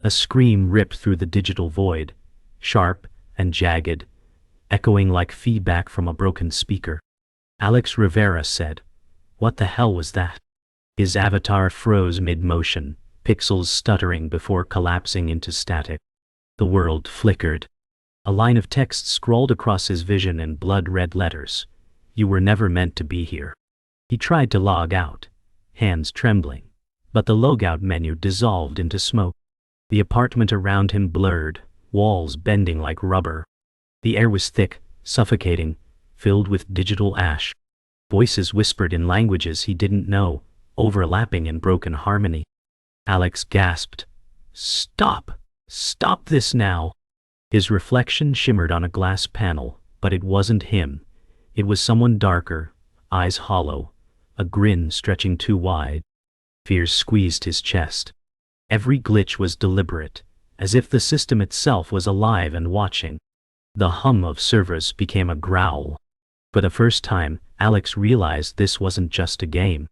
A scream ripped through the digital void, sharp and jagged, echoing like feedback from a broken speaker. Alex Rivera said, "What the hell was that?" His avatar froze mid-motion, pixels stuttering before collapsing into static. The world flickered. A line of text scrawled across his vision in blood-red letters. "You were never meant to be here." He tried to log out, hands trembling, but the logout menu dissolved into smoke. The apartment around him blurred, walls bending like rubber. The air was thick, suffocating, filled with digital ash. Voices whispered in languages he didn't know, overlapping in broken harmony. Alex gasped, "Stop! Stop this now!" His reflection shimmered on a glass panel, but it wasn't him. It was someone darker, eyes hollow, a grin stretching too wide. Fear squeezed his chest. Every glitch was deliberate, as if the system itself was alive and watching. The hum of servers became a growl. For the first time, Alex realized this wasn't just a game.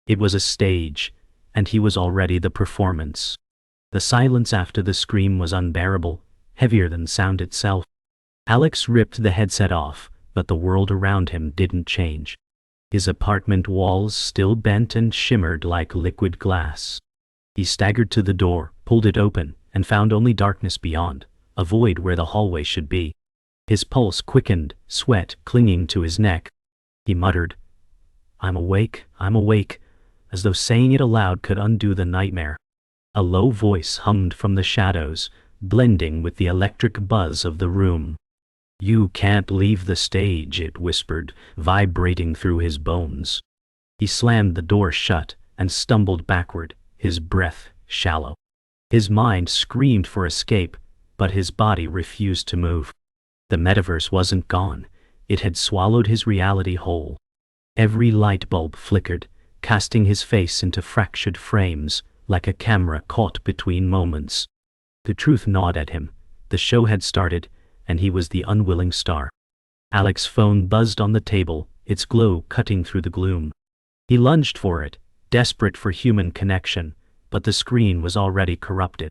It was a stage, and he was already the performance. The silence after the scream was unbearable, heavier than sound itself. Alex ripped the headset off, but the world around him didn't change. His apartment walls still bent and shimmered like liquid glass. He staggered to the door, pulled it open, and found only darkness beyond, a void where the hallway should be. His pulse quickened, sweat clinging to his neck. He muttered, I'm awake," as though saying it aloud could undo the nightmare. A low voice hummed from the shadows, blending with the electric buzz of the room. "You can't leave the stage," it whispered, vibrating through his bones. He slammed the door shut and stumbled backward, his breath shallow. His mind screamed for escape, but his body refused to move. The metaverse wasn't gone. It had swallowed his reality whole. Every light bulb flickered, casting his face into fractured frames, like a camera caught between moments. The truth gnawed at him. The show had started, and he was the unwilling star. Alex's phone buzzed on the table, its glow cutting through the gloom. He lunged for it, desperate for human connection, but the screen was already corrupted.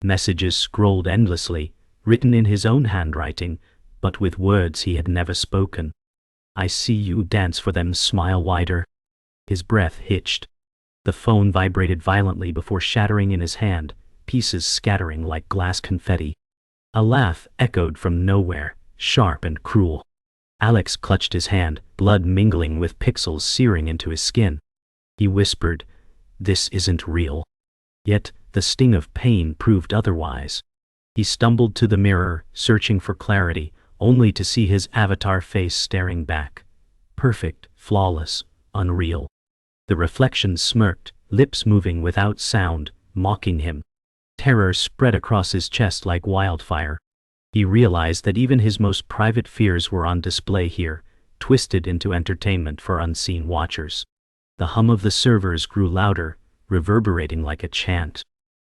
Messages scrolled endlessly, written in his own handwriting, but with words he had never spoken. "I see you dance for them, smile wider." His breath hitched. The phone vibrated violently before shattering in his hand, pieces scattering like glass confetti. A laugh echoed from nowhere, sharp and cruel. Alex clutched his hand, blood mingling with pixels searing into his skin. He whispered, "This isn't real." Yet, the sting of pain proved otherwise. He stumbled to the mirror, searching for clarity, only to see his avatar face staring back. Perfect, flawless, unreal. The reflection smirked, lips moving without sound, mocking him. Terror spread across his chest like wildfire. He realized that even his most private fears were on display here, twisted into entertainment for unseen watchers. The hum of the servers grew louder, reverberating like a chant.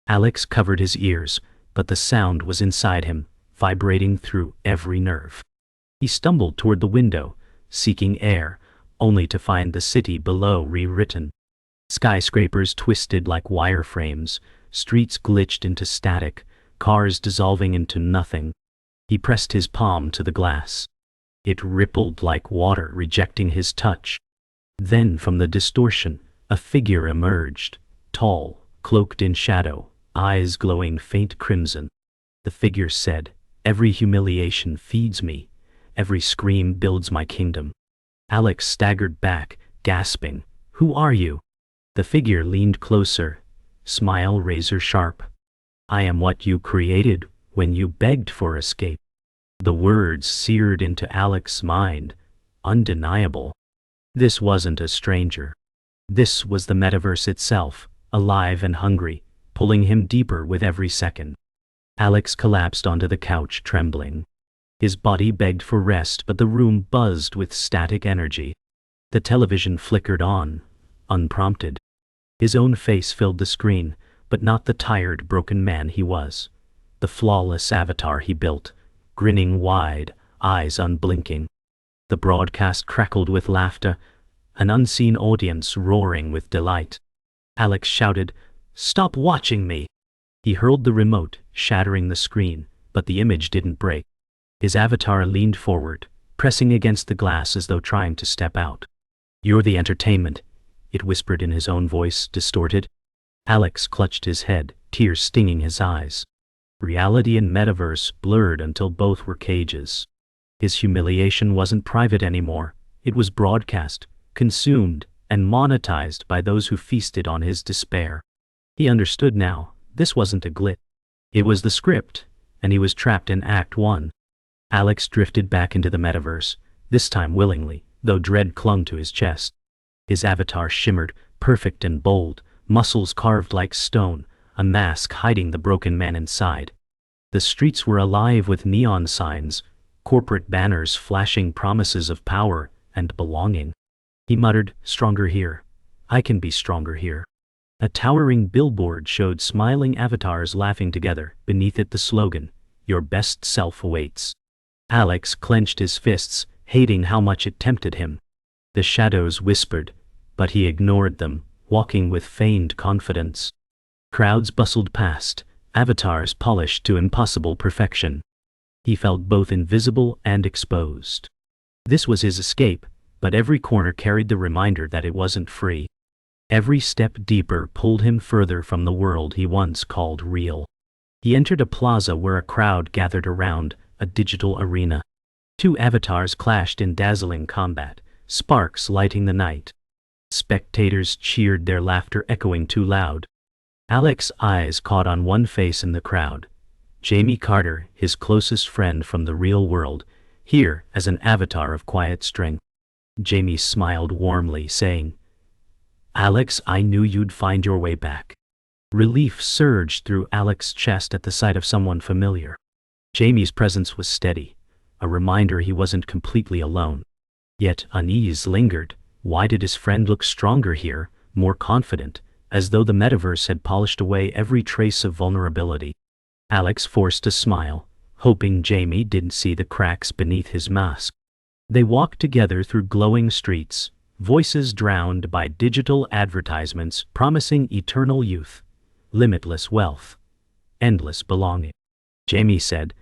Alex covered his ears, but the sound was inside him, vibrating through every nerve. He stumbled toward the window, seeking air, only to find the city below rewritten. Skyscrapers twisted like wireframes, streets glitched into static, cars dissolving into nothing. He pressed his palm to the glass. It rippled like water rejecting his touch. Then from the distortion, a figure emerged, tall, cloaked in shadow, eyes glowing faint crimson. The figure said, "Every humiliation feeds me. Every scream builds my kingdom." Alex staggered back, gasping, "Who are you?" The figure leaned closer, smile razor sharp. "I am what you created when you begged for escape." The words seared into Alex's mind, undeniable. This wasn't a stranger. This was the metaverse itself, alive and hungry, pulling him deeper with every second. Alex collapsed onto the couch, trembling. His body begged for rest, but the room buzzed with static energy. The television flickered on, unprompted. His own face filled the screen, but not the tired, broken man he was. The flawless avatar he built, grinning wide, eyes unblinking. The broadcast crackled with laughter, an unseen audience roaring with delight. Alex shouted, "Stop watching me!" He hurled the remote, shattering the screen, but the image didn't break. His avatar leaned forward, pressing against the glass as though trying to step out. "You're the entertainment," it whispered in his own voice, distorted. Alex clutched his head, tears stinging his eyes. Reality and Metaverse blurred until both were cages. His humiliation wasn't private anymore. It was broadcast, consumed, and monetized by those who feasted on his despair. He understood now, this wasn't a glitch. It was the script, and he was trapped in Act 1. Alex drifted back into the Metaverse, this time willingly, though dread clung to his chest. His avatar shimmered, perfect and bold, muscles carved like stone, a mask hiding the broken man inside. The streets were alive with neon signs, corporate banners flashing promises of power and belonging. He muttered, "Stronger here. I can be stronger here." A towering billboard showed smiling avatars laughing together, beneath it the slogan, "Your best self awaits." Alex clenched his fists, hating how much it tempted him. The shadows whispered, but he ignored them, walking with feigned confidence. Crowds bustled past, avatars polished to impossible perfection. He felt both invisible and exposed. This was his escape, but every corner carried the reminder that it wasn't free. Every step deeper pulled him further from the world he once called real. He entered a plaza where a crowd gathered around, a digital arena. Two avatars clashed in dazzling combat, sparks lighting the night. Spectators cheered, their laughter echoing too loud. Alex's eyes caught on one face in the crowd. Jamie Carter, his closest friend from the real world, here as an avatar of quiet strength. Jamie smiled warmly, saying, "Alex, I knew you'd find your way back." Relief surged through Alex's chest at the sight of someone familiar. Jamie's presence was steady, a reminder he wasn't completely alone. Yet unease lingered. Why did his friend look stronger here, more confident, as though the Metaverse had polished away every trace of vulnerability? Alex forced a smile, hoping Jamie didn't see the cracks beneath his mask. They walked together through glowing streets, voices drowned by digital advertisements promising eternal youth, limitless wealth, endless belonging. Jamie said,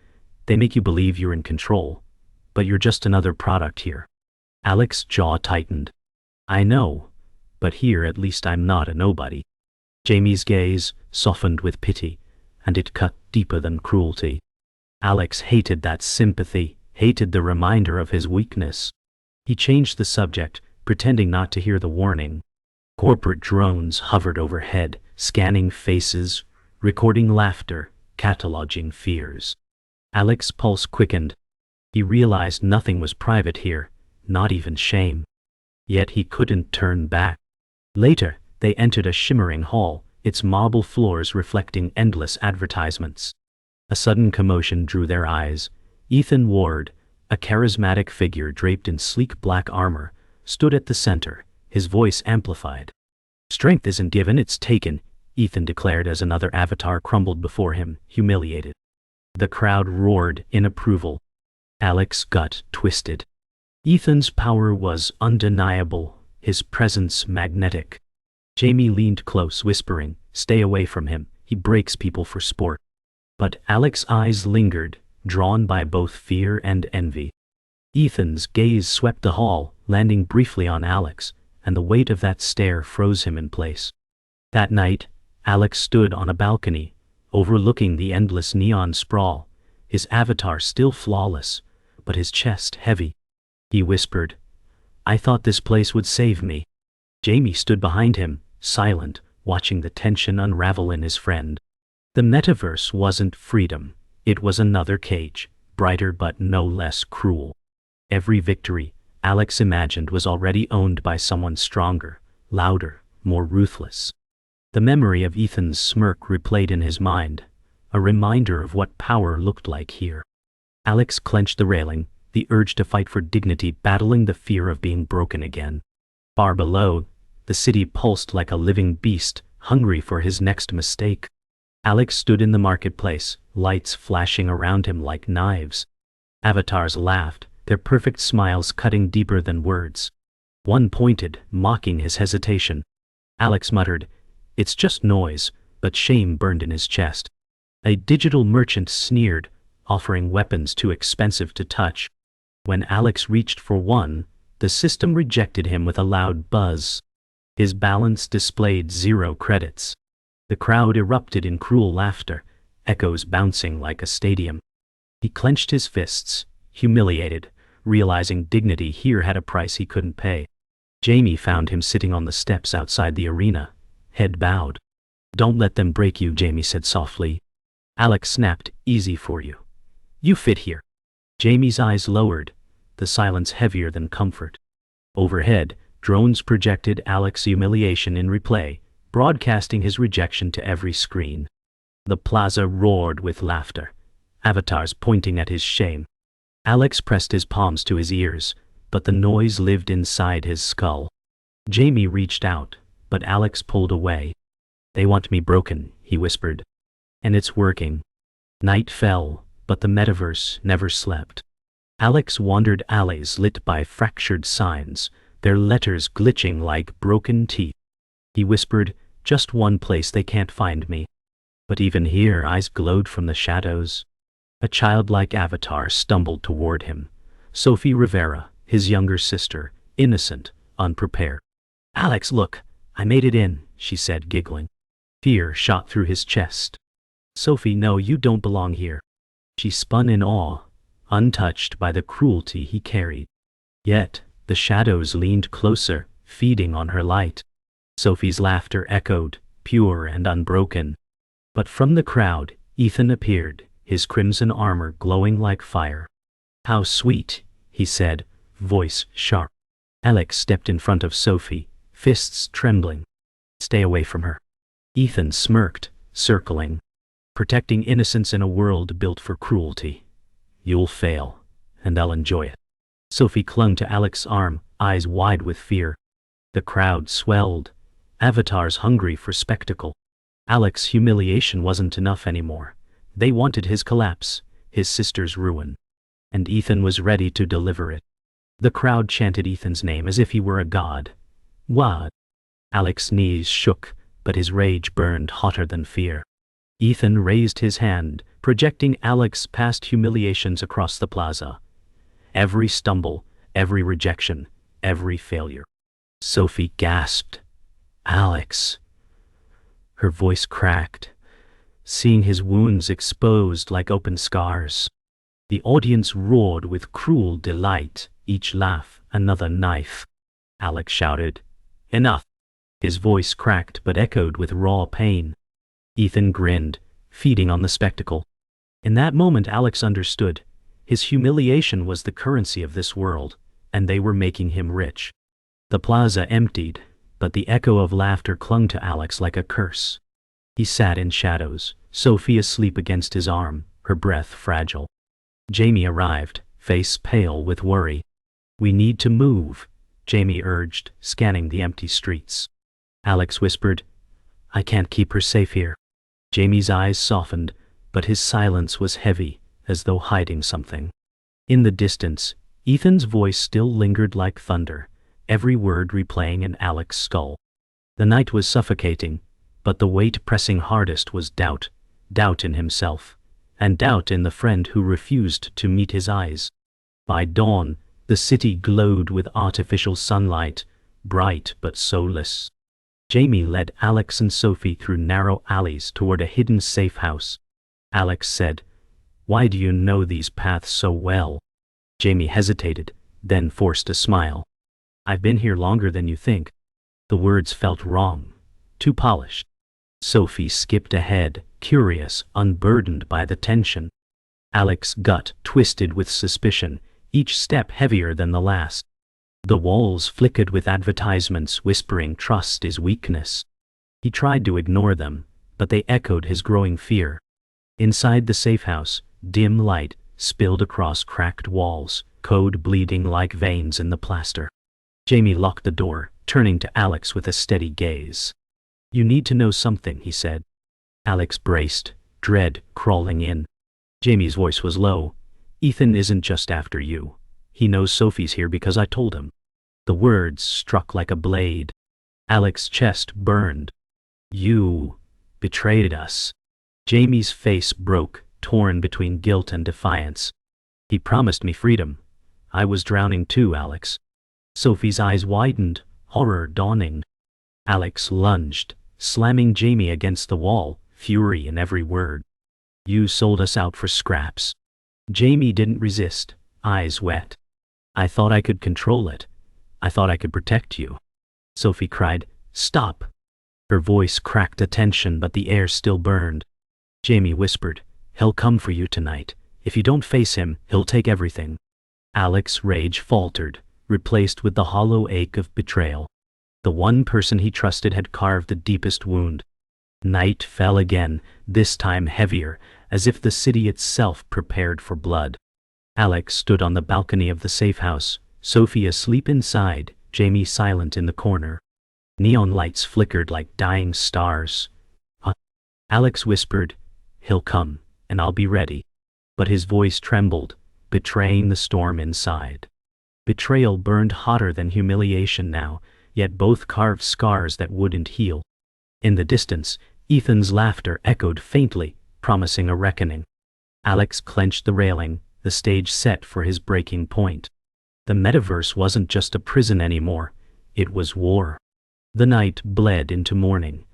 "They make you believe you're in control, but you're just another product here." Alex's jaw tightened. "I know, but here at least I'm not a nobody." Jamie's gaze softened with pity, and it cut deeper than cruelty. Alex hated that sympathy, hated the reminder of his weakness. He changed the subject, pretending not to hear the warning. Corporate drones hovered overhead, scanning faces, recording laughter, cataloging fears. Alex's pulse quickened. He realized nothing was private here, not even shame. Yet he couldn't turn back. Later, they entered a shimmering hall, its marble floors reflecting endless advertisements. A sudden commotion drew their eyes. Ethan Ward, a charismatic figure draped in sleek black armor, stood at the center, his voice amplified. "Strength isn't given, it's taken," Ethan declared as another avatar crumbled before him, humiliated. The crowd roared in approval. Alex's gut twisted. Ethan's power was undeniable, his presence magnetic. Jamie leaned close, whispering, "Stay away from him, he breaks people for sport." But Alex's eyes lingered, drawn by both fear and envy. Ethan's gaze swept the hall, landing briefly on Alex, and the weight of that stare froze him in place. That night, Alex stood on a balcony, overlooking the endless neon sprawl, his avatar still flawless, but his chest heavy. He whispered, "I thought this place would save me." Jamie stood behind him, silent, watching the tension unravel in his friend. The Metaverse wasn't freedom, it was another cage, brighter but no less cruel. Every victory, Alex imagined, was already owned by someone stronger, louder, more ruthless. The memory of Ethan's smirk replayed in his mind, a reminder of what power looked like here. Alex clenched the railing, the urge to fight for dignity battling the fear of being broken again. Far below, the city pulsed like a living beast, hungry for his next mistake. Alex stood in the marketplace, lights flashing around him like knives. Avatars laughed, their perfect smiles cutting deeper than words. One pointed, mocking his hesitation. Alex muttered, "It's just noise, but shame burned in his chest. A digital merchant sneered, offering weapons too expensive to touch. When Alex reached for one, the system rejected him with a loud buzz. His balance displayed 0 credits. The crowd erupted in cruel laughter, echoes bouncing like a stadium. He clenched his fists, humiliated, realizing dignity here had a price he couldn't pay. Jamie found him sitting on the steps outside the arena, head bowed. "Don't let them break you," Jamie said softly. Alex snapped, "Easy for you. You fit here." Jamie's eyes lowered, the silence heavier than comfort. Overhead, drones projected Alex's humiliation in replay, broadcasting his rejection to every screen. The plaza roared with laughter, avatars pointing at his shame. Alex pressed his palms to his ears, but the noise lived inside his skull. Jamie reached out, but Alex pulled away. "They want me broken," he whispered. "And it's working." Night fell, but the metaverse never slept. Alex wandered alleys lit by fractured signs, their letters glitching like broken teeth. He whispered, "Just one place they can't find me." But even here, eyes glowed from the shadows. A childlike avatar stumbled toward him. Sophie Rivera, his younger sister, innocent, unprepared. "Alex, look, I made it in," she said, giggling. Fear shot through his chest. "Sophie, no, you don't belong here." She spun in awe, untouched by the cruelty he carried. Yet, the shadows leaned closer, feeding on her light. Sophie's laughter echoed, pure and unbroken. But from the crowd, Ethan appeared, his crimson armor glowing like fire. "How sweet," he said, voice sharp. Alex stepped in front of Sophie, fists trembling. "Stay away from her." Ethan smirked, circling. "Protecting innocence in a world built for cruelty. You'll fail, and I'll enjoy it." Sophie clung to Alex's arm, eyes wide with fear. The crowd swelled, avatars hungry for spectacle. Alex's humiliation wasn't enough anymore. They wanted his collapse, his sister's ruin. And Ethan was ready to deliver it. The crowd chanted Ethan's name as if he were a god. "What?" Alex's knees shook, but his rage burned hotter than fear. Ethan raised his hand, projecting Alex's past humiliations across the plaza. Every stumble, every rejection, every failure. Sophie gasped. "Alex." Her voice cracked, seeing his wounds exposed like open scars. The audience roared with cruel delight, each laugh another knife. Alex shouted, "Enough." His voice cracked but echoed with raw pain. Ethan grinned, feeding on the spectacle. In that moment Alex understood. His humiliation was the currency of this world, and they were making him rich. The plaza emptied, but the echo of laughter clung to Alex like a curse. He sat in shadows, Sophie asleep against his arm, her breath fragile. Jamie arrived, face pale with worry. "We need to move," Jamie urged, scanning the empty streets. Alex whispered, "I can't keep her safe here." Jamie's eyes softened, but his silence was heavy, as though hiding something. In the distance, Ethan's voice still lingered like thunder, every word replaying in Alex's skull. The night was suffocating, but the weight pressing hardest was doubt, doubt in himself, and doubt in the friend who refused to meet his eyes. By dawn, the city glowed with artificial sunlight, bright but soulless. Jamie led Alex and Sophie through narrow alleys toward a hidden safe house. Alex said, "Why do you know these paths so well?" Jamie hesitated, then forced a smile. "I've been here longer than you think." The words felt wrong, too polished. Sophie skipped ahead, curious, unburdened by the tension. Alex's gut twisted with suspicion, each step heavier than the last. The walls flickered with advertisements whispering trust is weakness. He tried to ignore them, but they echoed his growing fear. Inside the safe house, dim light spilled across cracked walls, code bleeding like veins in the plaster. Jamie locked the door, turning to Alex with a steady gaze. "You need to know something," he said. Alex braced, dread crawling in. Jamie's voice was low. "Ethan isn't just after you. He knows Sophie's here because I told him." The words struck like a blade. Alex's chest burned. "You..." betrayed us. Jamie's face broke, torn between guilt and defiance. He promised me freedom. I was drowning too, Alex. Sophie's eyes widened, horror dawning. Alex lunged, slamming Jamie against the wall, fury in every word. You sold us out for scraps. Jamie didn't resist, eyes wet. I thought I could control it. I thought I could protect you. Sophie cried, stop. Her voice cracked at tension, but the air still burned. Jamie whispered, he'll come for you tonight. If you don't face him, he'll take everything. Alex's rage faltered, replaced with the hollow ache of betrayal. The one person he trusted had carved the deepest wound. Night fell again, this time heavier, as if the city itself prepared for blood. Alex stood on the balcony of the safe house, Sophie asleep inside, Jamie silent in the corner. Neon lights flickered like dying stars. Alex whispered, he'll come, and I'll be ready. But his voice trembled, betraying the storm inside. Betrayal burned hotter than humiliation now, yet both carved scars that wouldn't heal. In the distance, Ethan's laughter echoed faintly, promising a reckoning. Alex clenched the railing, the stage set for his breaking point. The Metaverse wasn't just a prison anymore, it was war. The night bled into morning,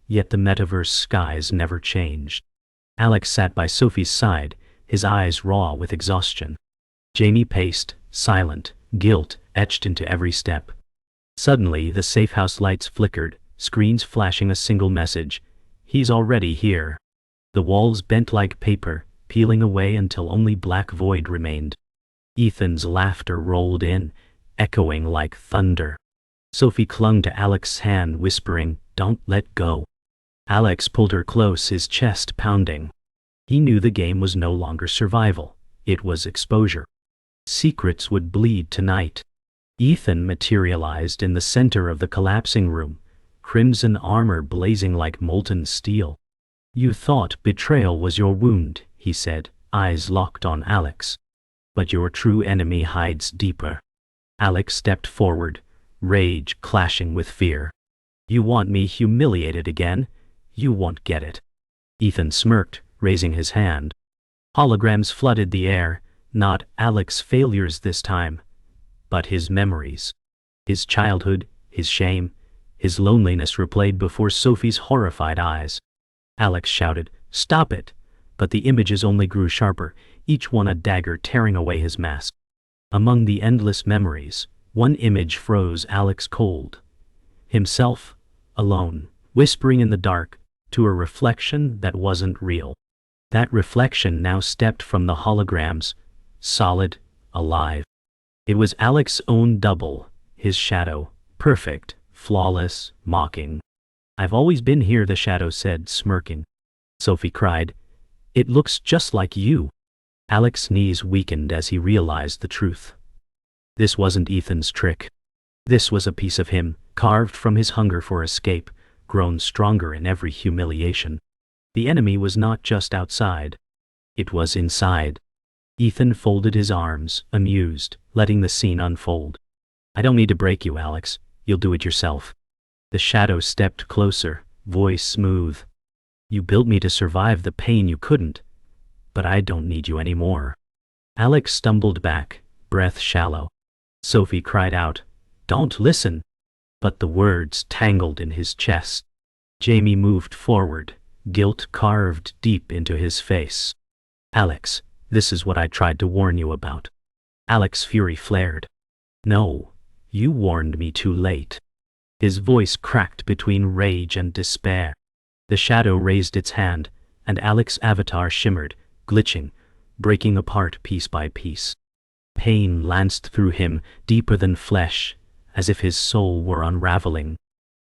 yet the Metaverse skies never changed. Alex sat by Sophie's side, his eyes raw with exhaustion. Jamie paced, silent, guilt etched into every step. Suddenly, the safe house lights flickered, screens flashing a single message. He's already here. The walls bent like paper, peeling away until only black void remained. Ethan's laughter rolled in, echoing like thunder. Sophie clung to Alex's hand, whispering, "Don't let go." Alex pulled her close, his chest pounding. He knew the game was no longer survival. It was exposure. Secrets would bleed tonight. Ethan materialized in the center of the collapsing room, crimson armor blazing like molten steel. "You thought betrayal was your wound," he said, eyes locked on Alex. "But your true enemy hides deeper." Alex stepped forward, rage clashing with fear. "You want me humiliated again? You won't get it." Ethan smirked, raising his hand. Holograms flooded the air, not Alex's failures this time, but his memories. His childhood, his shame, his loneliness replayed before Sophie's horrified eyes. Alex shouted, "Stop it!" But the images only grew sharper, each one a dagger tearing away his mask. Among the endless memories, one image froze Alex cold. Himself, alone, whispering in the dark, to a reflection that wasn't real. That reflection now stepped from the holograms, solid, alive. It was Alex's own double, his shadow, perfect, flawless, mocking. "I've always been here," the shadow said, smirking. Sophie cried, "It looks just like you." Alex's knees weakened as he realized the truth. This wasn't Ethan's trick. This was a piece of him, carved from his hunger for escape, grown stronger in every humiliation. The enemy was not just outside. It was inside. Ethan folded his arms, amused, letting the scene unfold. "I don't need to break you, Alex. You'll do it yourself." The shadow stepped closer, voice smooth. "You built me to survive the pain you couldn't, but I don't need you anymore." Alex stumbled back, breath shallow. Sophie cried out, "Don't listen!" But the words tangled in his chest. Jamie moved forward, guilt carved deep into his face. "Alex, this is what I tried to warn you about." Alex's fury flared. "No, you warned me too late." His voice cracked between rage and despair. The shadow raised its hand, and Alex's avatar shimmered, glitching, breaking apart piece by piece. Pain lanced through him, deeper than flesh, as if his soul were unraveling.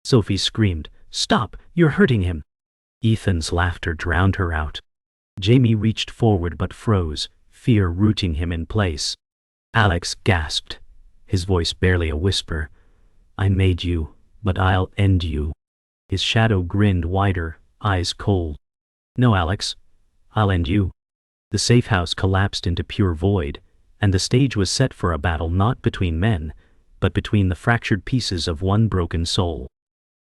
Sophie screamed, "Stop, you're hurting him." Ethan's laughter drowned her out. Jamie reached forward but froze, fear rooting him in place. Alex gasped, his voice barely a whisper. "I made you, but I'll end you." His shadow grinned wider, eyes cold. "No, Alex, I'll end you." The safe house collapsed into pure void, and the stage was set for a battle not between men, but between the fractured pieces of one broken soul.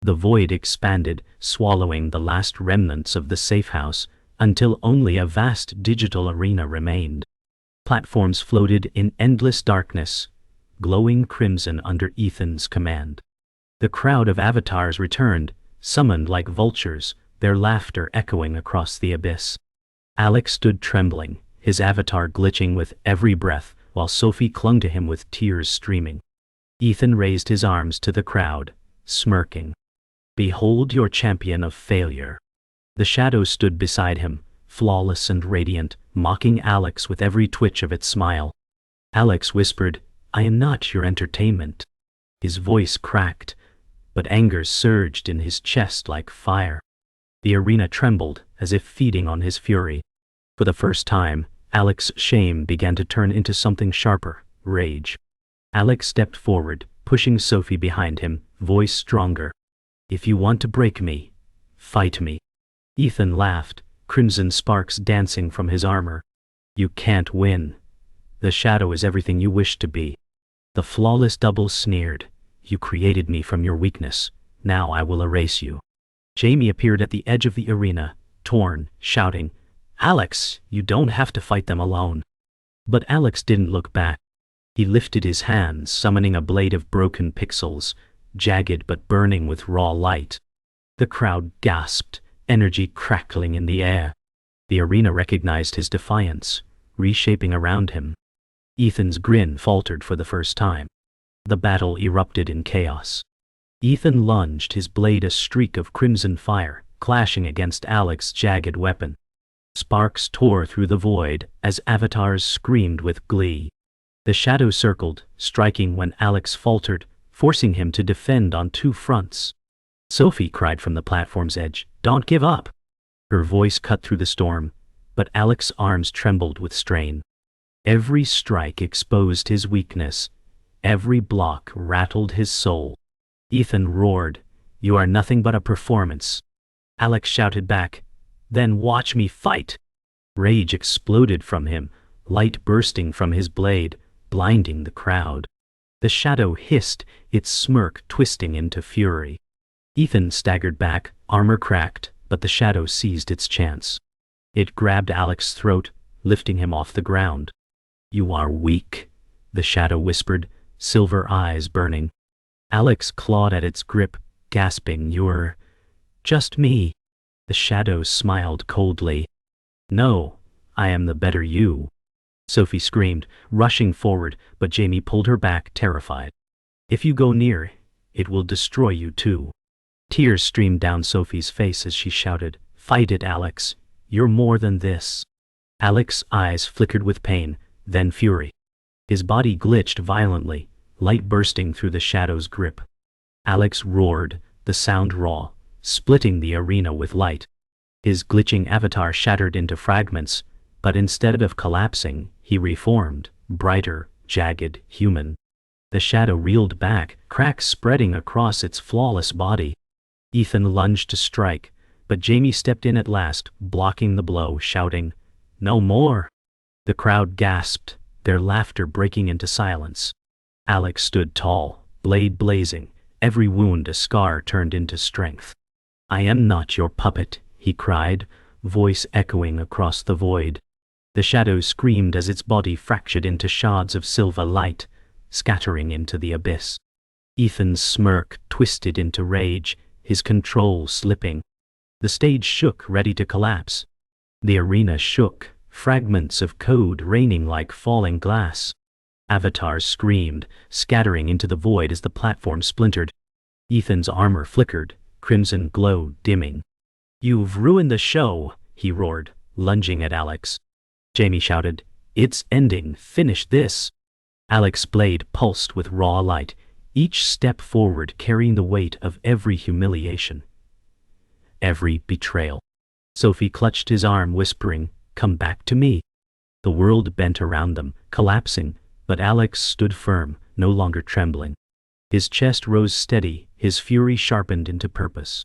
The void expanded, swallowing the last remnants of the safe house, until only a vast digital arena remained. Platforms floated in endless darkness, glowing crimson under Ethan's command. The crowd of avatars returned, summoned like vultures, their laughter echoing across the abyss. Alex stood trembling, his avatar glitching with every breath, while Sophie clung to him with tears streaming. Ethan raised his arms to the crowd, smirking. "Behold your champion of failure." The shadow stood beside him, flawless and radiant, mocking Alex with every twitch of its smile. Alex whispered, "I am not your entertainment." His voice cracked, but anger surged in his chest like fire. The arena trembled, as if feeding on his fury. For the first time, Alex's shame began to turn into something sharper, rage. Alex stepped forward, pushing Sophie behind him, voice stronger. "If you want to break me, fight me." Ethan laughed, crimson sparks dancing from his armor. "You can't win. The shadow is everything you wish to be." The flawless double sneered, "You created me from your weakness. Now I will erase you." Jamie appeared at the edge of the arena, torn, shouting, "Alex, you don't have to fight them alone." But Alex didn't look back. He lifted his hands, summoning a blade of broken pixels, jagged but burning with raw light. The crowd gasped, energy crackling in the air. The arena recognized his defiance, reshaping around him. Ethan's grin faltered for the first time. The battle erupted in chaos. Ethan lunged, his blade a streak of crimson fire, clashing against Alex's jagged weapon. Sparks tore through the void as avatars screamed with glee. The shadow circled, striking when Alex faltered, forcing him to defend on two fronts. Sophie cried from the platform's edge, "Don't give up!" Her voice cut through the storm, but Alex's arms trembled with strain. Every strike exposed his weakness. Every block rattled his soul. Ethan roared, "You are nothing but a performance." Alex shouted back, "Then watch me fight!" Rage exploded from him, light bursting from his blade, blinding the crowd. The shadow hissed, its smirk twisting into fury. Ethan staggered back, armor cracked, but the shadow seized its chance. It grabbed Alex's throat, lifting him off the ground. "You are weak," the shadow whispered, silver eyes burning. Alex clawed at its grip, gasping, "You're just me." The shadow smiled coldly. "No, I am the better you." Sophie screamed, rushing forward, but Jamie pulled her back, terrified. "If you go near, it will destroy you too." Tears streamed down Sophie's face as she shouted, "Fight it, Alex. You're more than this." Alex's eyes flickered with pain, then fury. His body glitched violently, light bursting through the shadow's grip. Alex roared, the sound raw, splitting the arena with light. His glitching avatar shattered into fragments, but instead of collapsing, he reformed, brighter, jagged, human. The shadow reeled back, cracks spreading across its flawless body. Ethan lunged to strike, but Jamie stepped in at last, blocking the blow, shouting, "No more!" The crowd gasped, their laughter breaking into silence. Alex stood tall, blade blazing, every wound a scar turned into strength. "I am not your puppet," he cried, voice echoing across the void. The shadow screamed as its body fractured into shards of silver light, scattering into the abyss. Ethan's smirk twisted into rage, his control slipping. The stage shook, ready to collapse. The arena shook, fragments of code raining like falling glass. Avatars screamed, scattering into the void as the platform splintered. Ethan's armor flickered, crimson glow dimming. "You've ruined the show," he roared, lunging at Alex. Jamie shouted, "It's ending, finish this." Alex's blade pulsed with raw light, each step forward carrying the weight of every humiliation, every betrayal. Sophie clutched his arm, whispering, "Come back to me." The world bent around them, collapsing, but Alex stood firm, no longer trembling. His chest rose steady, his fury sharpened into purpose.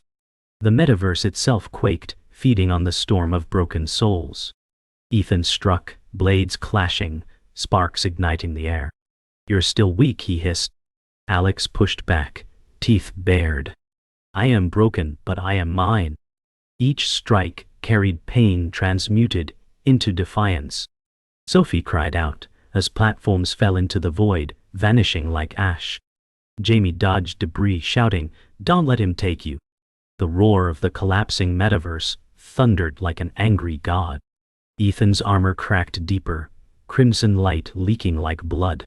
The metaverse itself quaked, feeding on the storm of broken souls. Ethan struck, blades clashing, sparks igniting the air. "You're still weak," he hissed. Alex pushed back, teeth bared. I am broken, but I am mine. Each strike carried pain transmuted into defiance. Sophie cried out, as platforms fell into the void, vanishing like ash. Jamie dodged debris, shouting, "Don't let him take you." The roar of the collapsing metaverse thundered like an angry god. Ethan's armor cracked deeper, crimson light leaking like blood.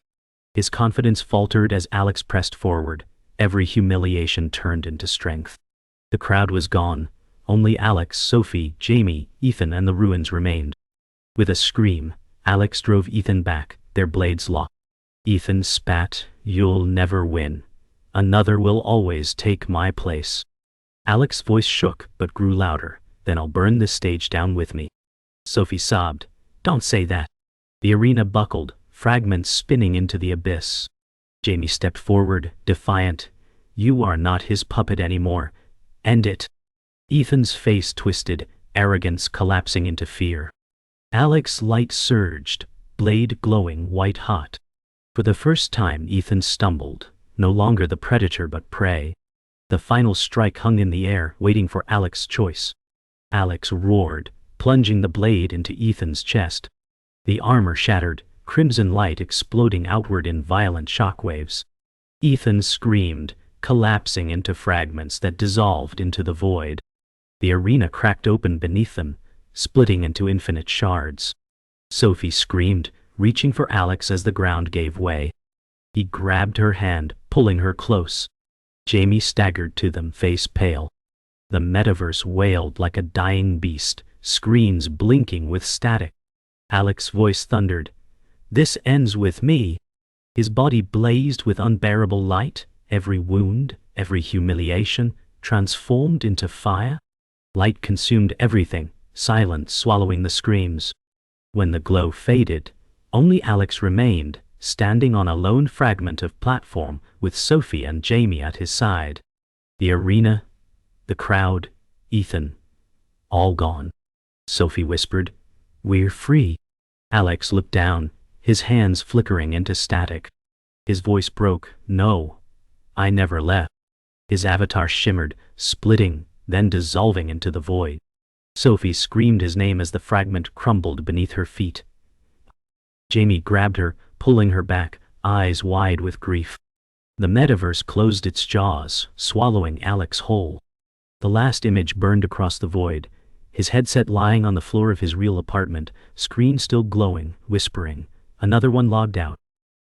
His confidence faltered as Alex pressed forward. Every humiliation turned into strength. The crowd was gone. Only Alex, Sophie, Jamie, Ethan, and the ruins remained. With a scream, Alex drove Ethan back, their blades locked. Ethan spat, "You'll never win. Another will always take my place." Alex's voice shook but grew louder. "Then I'll burn this stage down with me." Sophie sobbed, "Don't say that." The arena buckled, fragments spinning into the abyss. Jamie stepped forward, defiant. "You are not his puppet anymore. End it." Ethan's face twisted, arrogance collapsing into fear. Alex's light surged, blade glowing white-hot. For the first time Ethan stumbled, no longer the predator but prey. The final strike hung in the air, waiting for Alex's choice. Alex roared, plunging the blade into Ethan's chest. The armor shattered, crimson light exploding outward in violent shockwaves. Ethan screamed, collapsing into fragments that dissolved into the void. The arena cracked open beneath them, splitting into infinite shards. Sophie screamed, reaching for Alex as the ground gave way. He grabbed her hand, pulling her close. Jamie staggered to them, face pale. The metaverse wailed like a dying beast, screens blinking with static. Alex's voice thundered, "This ends with me." His body blazed with unbearable light, every wound, every humiliation, transformed into fire. Light consumed everything, silence swallowing the screams. When the glow faded, only Alex remained, standing on a lone fragment of platform with Sophie and Jamie at his side. The arena, the crowd, Ethan, all gone. Sophie whispered, "We're free." Alex looked down, his hands flickering into static. His voice broke, "No, I never left." His avatar shimmered, splitting, then dissolving into the void. Sophie screamed his name as the fragment crumbled beneath her feet. Jamie grabbed her, pulling her back, eyes wide with grief. The metaverse closed its jaws, swallowing Alex whole. The last image burned across the void, his headset lying on the floor of his real apartment, screen still glowing, whispering, "Another one logged out."